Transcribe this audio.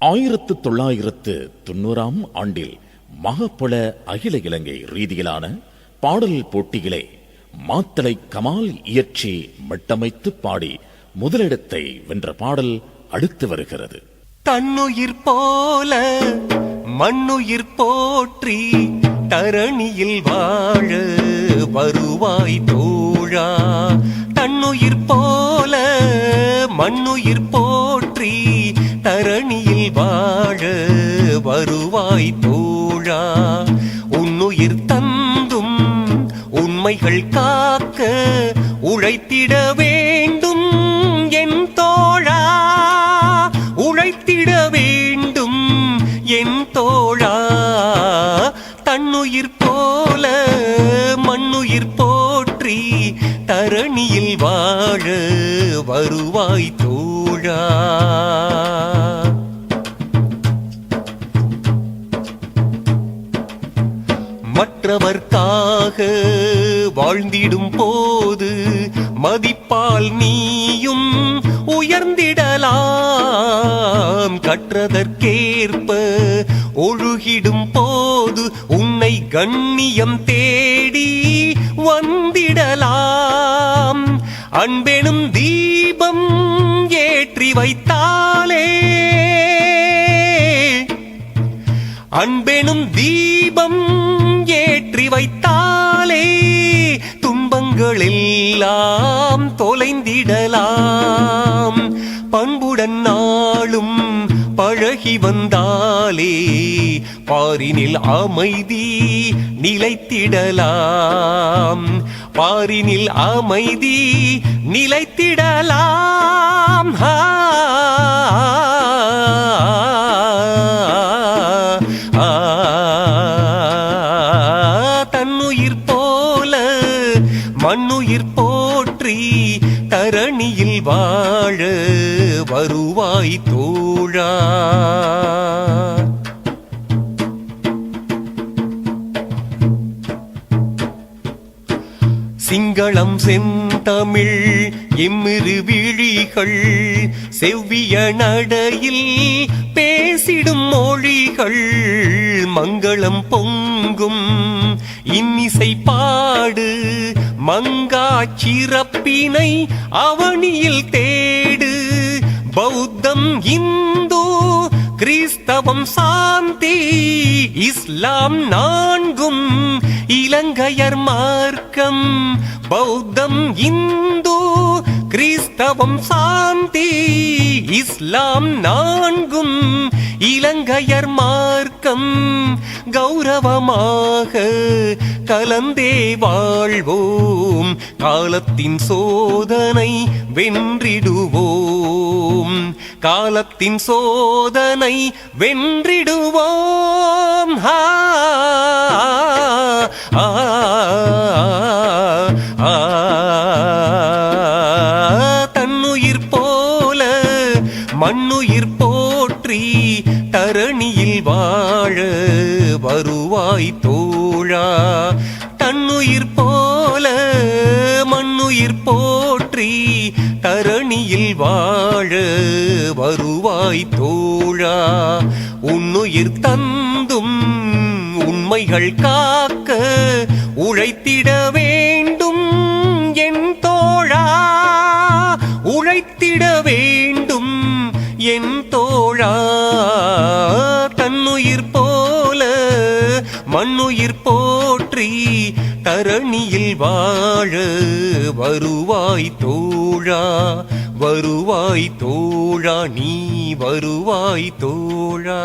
1990 ஆண்டில் மகப்பல அகில இலங்கை ரீதியிலான பாடல் போட்டியிலே மாத்தளை கமால் இயற்றி மட்டமைத்து பாடி முதலிடத்தை வென்ற பாடல் அடுத்து வருகிறது. தன்னுயிர் போல மண்ணுயிர் போற்றி தரணியில் வாழ வருவாய் தோழா. தன்னுயிர் போல மண்ணுயிர் போற்றி தரணியில் வாழ வருவாய் தோழா. உன்னுயிர் தந்தும் உண்மைகள் காக்க உழைத்திட வேண்டும் என் தோழா. உழைத்திட வேண்டும் என் தோழா. தன்னுயிர் போல மண்ணுயிர் போற்றி தரணியில் வாழ வருவாய் தோழா. மற்றவர்க்காக வாழ்ந்திடும் போது மதிப்பால் நீயும் உயர்ந்திடலாம். கற்றதற்கேற்ப ஒழுகிடும் போது உன்னை கண்ணியம் தேடி வந்திடலாம். அன்பெனும் தீபம் ஏற்றி வைத்தாலே, அன்பெனும் தீபம் ஏற்றி வைத்தாலே துன்பங்கள் எல்லாம் தொலைந்திடலாம். பண்புடன் நாளும் பழகி வந்தாலே பாரினில் அமைதி நிலைத்திடலாம். பாரினில் அமைதி நிலைத்திடலாம். தன்னுயிர் போல மண்ணுயிர் போற்றி தரணியில் வாழ வருவாய் தோழா. சிங்களம் செந்தமிழ் எம்மிரு விழிகள் செவ்விய நடையில் பேசிடும் மொழிகள். மங்களம் பொங்கும் இன்னிசை பாடு மங்கா சிறப்பினை அவனியில் தேடு. பௌத்தம் இந்து கிறிஸ்தவம் சாந்தி இஸ்லாம் நான்கும் இலங்கையர் மார்க்கம். பௌத்தம் இந்து கிறிஸ்தவம் சாந்தி இஸ்லாம் நான்கும் இலங்கையர் மார்க்கம். கௌரவமாக கலந்தே வாழ்வோம், காலத்தின் சோதனை வென்றிடுவோம். காலத்தின் சோதனை வென்றிடுவோம். தன்னுயிர் போல மண்ணுயிர் போற்றி தரணியில் வாழ வருவாய் தோழா. தன்னுயிர் போல மண்ணுயிர் போற்றி தரணியில் வாழ வருவாய் தோழா. உன்னுயிர் தந்தும் உண்மைகள் காக்க உழைத்திட வேண்டும் என் தோழா. உழைத்திட வேண்டும் என் தோழா. தன்னுயிர் போல மண்ணுயிர் போற்றி தரணியில் வாழ வருவாய் தோழா. வருவாய் தோழா, நீ வருவாய் தோழா.